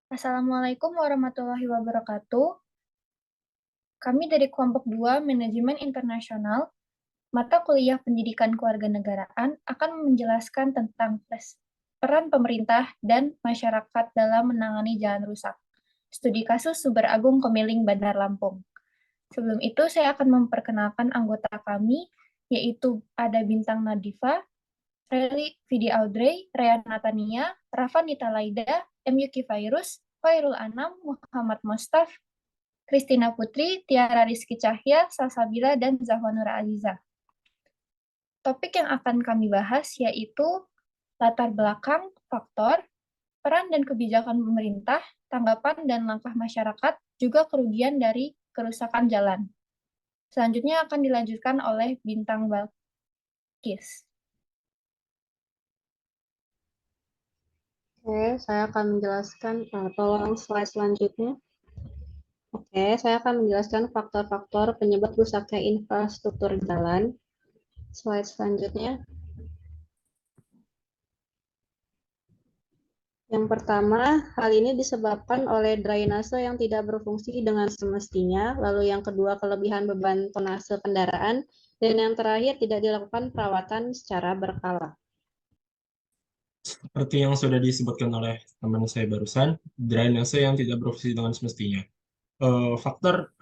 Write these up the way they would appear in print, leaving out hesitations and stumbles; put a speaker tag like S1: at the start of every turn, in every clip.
S1: Assalamualaikum warahmatullahi wabarakatuh. Kami dari kelompok 2 Manajemen Internasional, mata kuliah Pendidikan Kewarganegaraan akan menjelaskan tentang peran pemerintah dan masyarakat dalam menangani jalan rusak. Studi kasus Sumber Agung Kemiling Bandar Lampung. Sebelum itu, saya akan memperkenalkan anggota kami, yaitu ada Bintang Nadifa, Reli Vidi Audrey, Rea Natania, Rafa Nita Laida, M. Yuki Fairus, Khairul Anam, Muhammad Mostaf, Kristina Putri, Tiara Rizky Cahya, Salsabila, dan Zahwa Nur Aziza. Topik yang akan kami bahas yaitu latar belakang, faktor, peran dan kebijakan pemerintah, tanggapan dan langkah masyarakat, juga kerugian dari kerusakan jalan. Selanjutnya akan dilanjutkan oleh Bintang Balkis.
S2: Oke, saya akan menjelaskan, tolong slide selanjutnya. Oke, saya akan menjelaskan faktor-faktor penyebab rusaknya infrastruktur jalan. Slide selanjutnya. Yang pertama, hal ini disebabkan oleh drainase yang tidak berfungsi dengan semestinya. Lalu yang kedua, kelebihan beban tonnase kendaraan. Dan yang terakhir, tidak dilakukan perawatan secara berkala.
S3: Seperti yang sudah disebutkan oleh teman saya barusan, drainase yang tidak berfungsi dengan semestinya. Faktor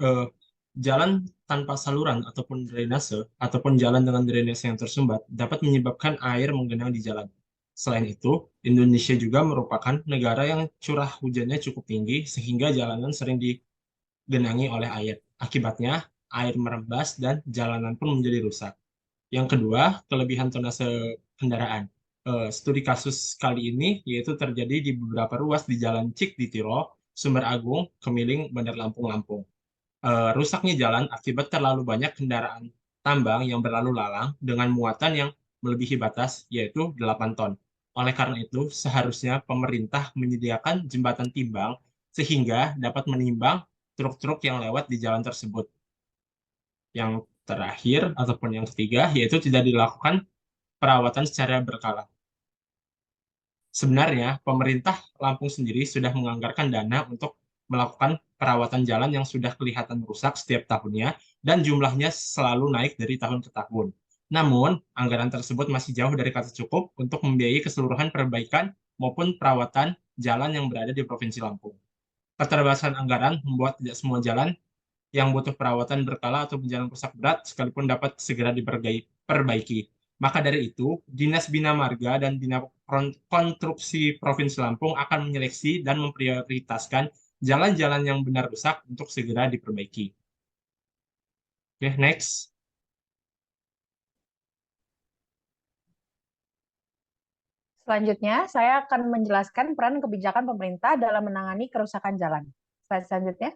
S3: jalan tanpa saluran ataupun drainase, ataupun jalan dengan drainase yang tersumbat, dapat menyebabkan air menggenang di jalan. Selain itu, Indonesia juga merupakan negara yang curah hujannya cukup tinggi, sehingga jalanan sering digenangi oleh air. Akibatnya, air merembas dan jalanan pun menjadi rusak. Yang kedua, kelebihan tonnase kendaraan. Studi kasus kali ini yaitu terjadi di beberapa ruas di Jalan Cik di Tirol, Sumber Agung, Kemiling, Bandar Lampung, Lampung. Rusaknya jalan akibat terlalu banyak kendaraan tambang yang berlalu lalang dengan muatan yang melebihi batas, yaitu 8 ton. Oleh karena itu, seharusnya pemerintah menyediakan jembatan timbang sehingga dapat menimbang truk-truk yang lewat di jalan tersebut. Yang terakhir ataupun yang ketiga yaitu tidak dilakukan perawatan secara berkala. Sebenarnya pemerintah Lampung sendiri sudah menganggarkan dana untuk melakukan perawatan jalan yang sudah kelihatan rusak setiap tahunnya dan jumlahnya selalu naik dari tahun ke tahun. Namun, anggaran tersebut masih jauh dari kata cukup untuk membiayai keseluruhan perbaikan maupun perawatan jalan yang berada di Provinsi Lampung. Keterbatasan anggaran membuat tidak semua jalan yang butuh perawatan berkala atau jalan rusak berat sekalipun dapat segera diperbaiki. Maka dari itu, Dinas Bina Marga dan Bina Konstruksi Provinsi Lampung akan menyeleksi dan memprioritaskan jalan-jalan yang benar rusak untuk segera diperbaiki. Oke, next.
S4: Selanjutnya, saya akan menjelaskan peran kebijakan pemerintah dalam menangani kerusakan jalan. Slide selanjutnya.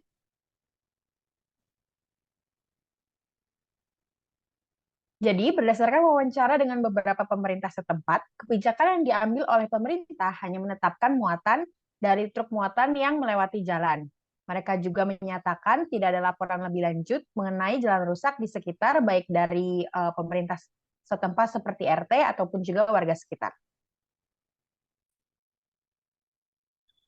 S4: Jadi, berdasarkan wawancara dengan beberapa pemerintah setempat, kebijakan yang diambil oleh pemerintah hanya menetapkan muatan dari truk muatan yang melewati jalan. Mereka juga menyatakan tidak ada laporan lebih lanjut mengenai jalan rusak di sekitar, baik dari pemerintah setempat seperti RT ataupun juga warga sekitar.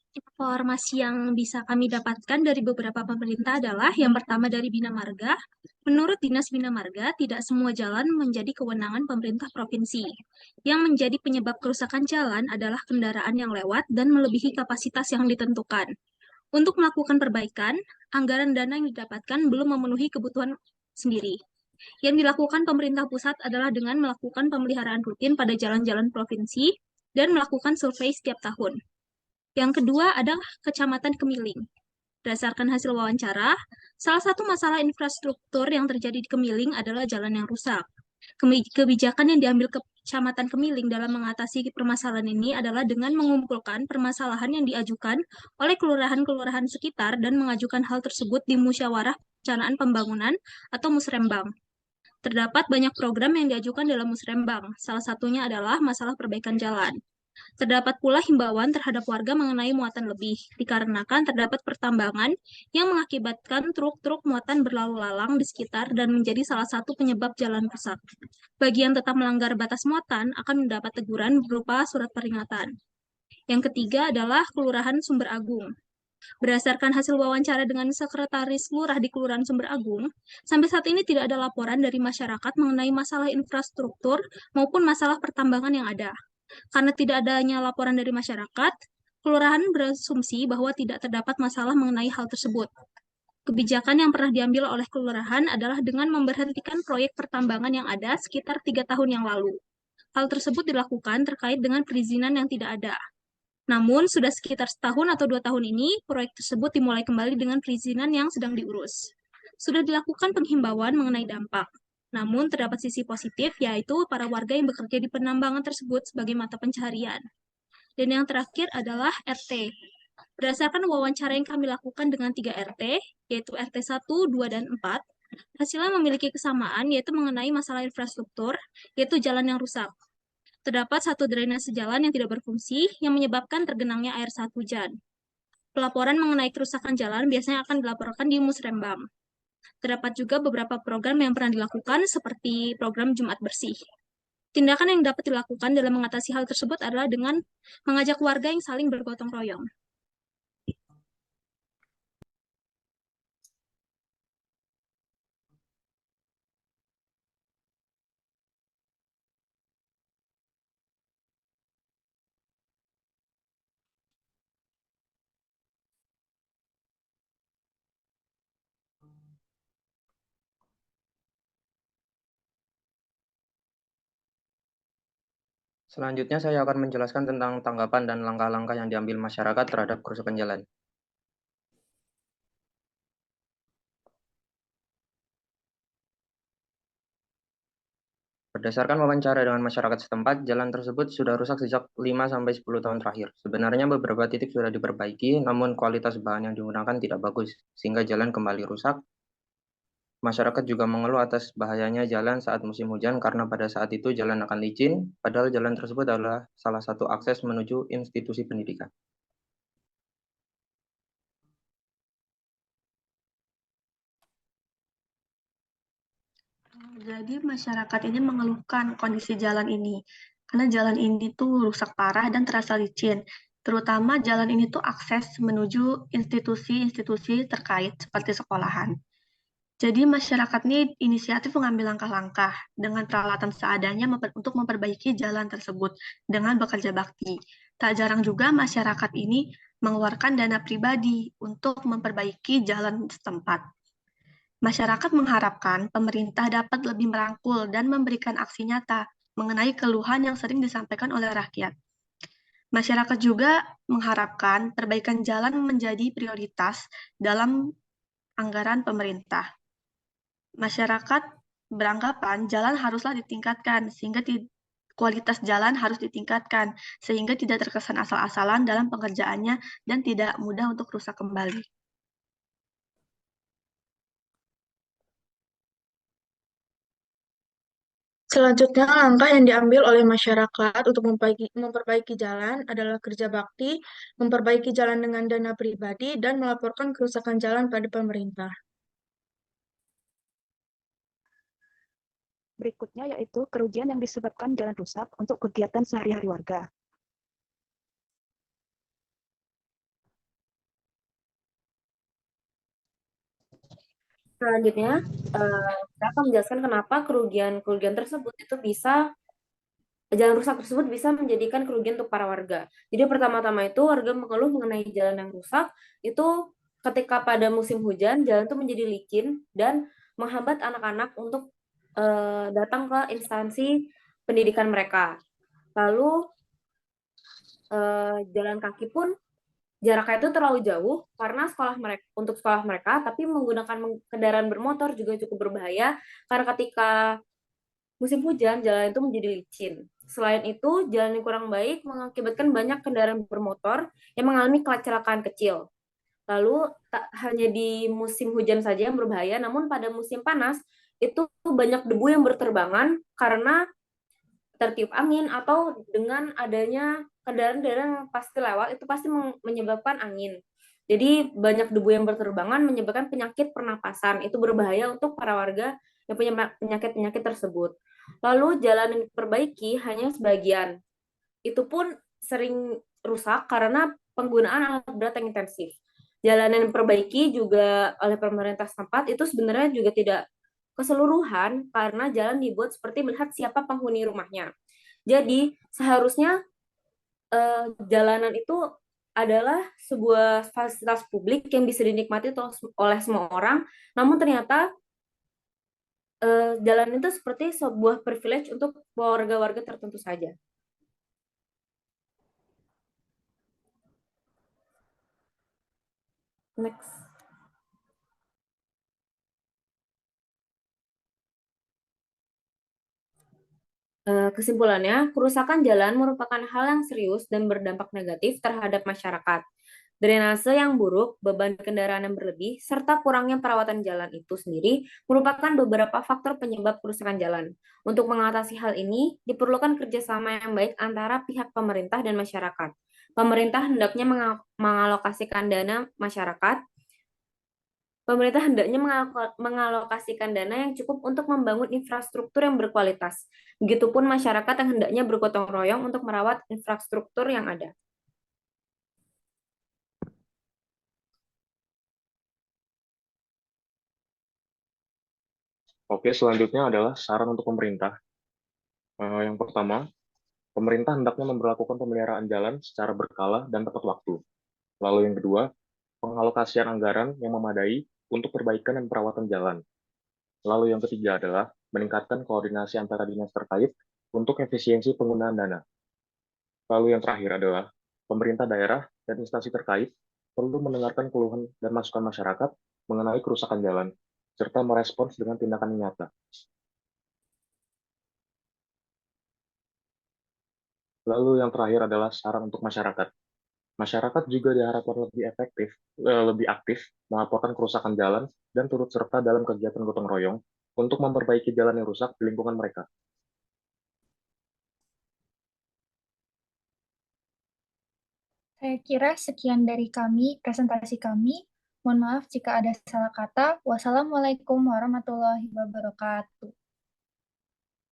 S5: Informasi yang bisa kami dapatkan dari beberapa pemerintah adalah yang pertama dari Bina Marga. Menurut Dinas Bina Marga, tidak semua jalan menjadi kewenangan pemerintah provinsi. Yang menjadi penyebab kerusakan jalan adalah kendaraan yang lewat dan melebihi kapasitas yang ditentukan. Untuk melakukan perbaikan, anggaran dana yang didapatkan belum memenuhi kebutuhan sendiri. Yang dilakukan pemerintah pusat adalah dengan melakukan pemeliharaan rutin pada jalan-jalan provinsi dan melakukan survei setiap tahun. Yang kedua adalah Kecamatan Kemiling. Berdasarkan hasil wawancara, salah satu masalah infrastruktur yang terjadi di Kemiling adalah jalan yang rusak. Kebijakan yang diambil Kecamatan Kemiling dalam mengatasi permasalahan ini adalah dengan mengumpulkan permasalahan yang diajukan oleh kelurahan-kelurahan sekitar dan mengajukan hal tersebut di Musyawarah Perencanaan Pembangunan atau Musrembang. Terdapat banyak program yang diajukan dalam Musrembang, salah satunya adalah masalah perbaikan jalan. Terdapat pula himbauan terhadap warga mengenai muatan lebih, dikarenakan terdapat pertambangan yang mengakibatkan truk-truk muatan berlalu lalang di sekitar dan menjadi salah satu penyebab jalan rusak. Bagi yang tetap melanggar batas muatan akan mendapat teguran berupa surat peringatan. Yang ketiga adalah Kelurahan Sumber Agung. Berdasarkan hasil wawancara dengan Sekretaris Lurah di Kelurahan Sumber Agung, sampai saat ini tidak ada laporan dari masyarakat mengenai masalah infrastruktur maupun masalah pertambangan yang ada. Karena tidak adanya laporan dari masyarakat, Kelurahan berasumsi bahwa tidak terdapat masalah mengenai hal tersebut. Kebijakan yang pernah diambil oleh Kelurahan adalah dengan memberhentikan proyek pertambangan yang ada sekitar 3 tahun yang lalu. Hal tersebut dilakukan terkait dengan perizinan yang tidak ada. Namun, sudah sekitar setahun atau 2 tahun ini, proyek tersebut dimulai kembali dengan perizinan yang sedang diurus. Sudah dilakukan penghimbauan mengenai dampak. Namun, terdapat sisi positif, yaitu para warga yang bekerja di penambangan tersebut sebagai mata pencaharian. Dan yang terakhir adalah RT. Berdasarkan wawancara yang kami lakukan dengan 3 RT, yaitu RT 1, 2, dan 4, hasilnya memiliki kesamaan, yaitu mengenai masalah infrastruktur, yaitu jalan yang rusak. Terdapat satu drainase jalan yang tidak berfungsi yang menyebabkan tergenangnya air saat hujan. Pelaporan mengenai kerusakan jalan biasanya akan dilaporkan di Musrembang. Terdapat juga beberapa program yang pernah dilakukan seperti program Jumat Bersih. Tindakan yang dapat dilakukan dalam mengatasi hal tersebut adalah dengan mengajak warga yang saling bergotong royong.
S6: Selanjutnya saya akan menjelaskan tentang tanggapan dan langkah-langkah yang diambil masyarakat terhadap kerusakan jalan. Berdasarkan wawancara dengan masyarakat setempat, jalan tersebut sudah rusak sejak 5-10 tahun terakhir. Sebenarnya beberapa titik sudah diperbaiki, namun kualitas bahan yang digunakan tidak bagus, sehingga jalan kembali rusak. Masyarakat juga mengeluh atas bahayanya jalan saat musim hujan karena pada saat itu jalan akan licin, padahal jalan tersebut adalah salah satu akses menuju institusi pendidikan.
S7: Jadi masyarakat ini mengeluhkan kondisi jalan ini, karena jalan ini tuh rusak parah dan terasa licin. Terutama jalan ini tuh akses menuju institusi-institusi terkait seperti sekolahan. Jadi masyarakat ini inisiatif mengambil langkah-langkah dengan peralatan seadanya untuk memperbaiki jalan tersebut dengan bekerja bakti. Tak jarang juga masyarakat ini mengeluarkan dana pribadi untuk memperbaiki jalan setempat. Masyarakat mengharapkan pemerintah dapat lebih merangkul dan memberikan aksi nyata mengenai keluhan yang sering disampaikan oleh rakyat. Masyarakat juga mengharapkan perbaikan jalan menjadi prioritas dalam anggaran pemerintah. Masyarakat beranggapan jalan haruslah ditingkatkan sehingga kualitas jalan harus ditingkatkan sehingga tidak terkesan asal-asalan dalam pengerjaannya dan tidak mudah untuk rusak kembali.
S8: Selanjutnya, langkah yang diambil oleh masyarakat untuk memperbaiki jalan adalah kerja bakti, memperbaiki jalan dengan dana pribadi, dan melaporkan kerusakan jalan pada pemerintah.
S9: Berikutnya yaitu kerugian yang disebabkan jalan rusak untuk kegiatan sehari-hari warga.
S10: Selanjutnya, saya akan menjelaskan kenapa kerugian tersebut itu jalan rusak tersebut bisa menjadikan kerugian untuk para warga. Jadi pertama-tama itu warga mengeluh mengenai jalan yang rusak, itu ketika pada musim hujan, jalan itu menjadi licin dan menghambat anak-anak untuk datang ke instansi pendidikan mereka. Lalu jalan kaki pun jaraknya itu terlalu jauh karena untuk sekolah mereka, tapi menggunakan kendaraan bermotor juga cukup berbahaya karena ketika musim hujan jalan itu menjadi licin. Selain itu, jalan yang kurang baik mengakibatkan banyak kendaraan bermotor yang mengalami kecelakaan kecil. Lalu tak hanya di musim hujan saja yang berbahaya, namun pada musim panas itu banyak debu yang berterbangan karena tertiup angin atau dengan adanya kendaraan-kendaraan yang pasti lewat itu pasti menyebabkan angin. Jadi banyak debu yang berterbangan menyebabkan penyakit pernapasan. Itu berbahaya untuk para warga yang punya penyakit-penyakit tersebut. Lalu jalan yang diperbaiki hanya sebagian. Itu pun sering rusak karena penggunaan alat berat yang intensif. jalan yang diperbaiki juga oleh pemerintah setempat itu sebenarnya juga tidak keseluruhan karena jalan dibuat seperti melihat siapa penghuni rumahnya. Jadi seharusnya jalanan itu adalah sebuah fasilitas publik yang bisa dinikmati oleh semua orang, namun ternyata jalan itu seperti sebuah privilege untuk warga-warga tertentu saja. Next. Kesimpulannya, kerusakan jalan merupakan hal yang serius dan berdampak negatif terhadap masyarakat. Drainase yang buruk, beban kendaraan yang berlebih, serta kurangnya perawatan jalan itu sendiri merupakan beberapa faktor penyebab kerusakan jalan. Untuk mengatasi hal ini, diperlukan kerjasama yang baik antara pihak pemerintah dan masyarakat. Pemerintah hendaknya mengalokasikan dana masyarakat. Pemerintah hendaknya mengalokasikan dana yang cukup untuk membangun infrastruktur yang berkualitas. Begitupun masyarakat yang hendaknya bergotong royong untuk merawat infrastruktur yang ada.
S11: Oke, selanjutnya adalah saran untuk pemerintah. Yang pertama, pemerintah hendaknya memberlakukan pemeliharaan jalan secara berkala dan tepat waktu. Lalu yang kedua, pengalokasian anggaran yang memadai untuk perbaikan dan perawatan jalan. Lalu yang ketiga adalah meningkatkan koordinasi antara dinas terkait untuk efisiensi penggunaan dana. Lalu yang terakhir adalah pemerintah daerah dan instansi terkait perlu mendengarkan keluhan dan masukan masyarakat mengenai kerusakan jalan, serta merespons dengan tindakan yang nyata. Lalu yang terakhir adalah saran untuk masyarakat. Masyarakat juga diharapkan lebih aktif melaporkan kerusakan jalan dan turut serta dalam kegiatan gotong royong untuk memperbaiki jalan yang rusak di lingkungan mereka.
S1: Saya kira sekian dari kami, presentasi kami. Mohon maaf jika ada salah kata. Wassalamualaikum warahmatullahi wabarakatuh.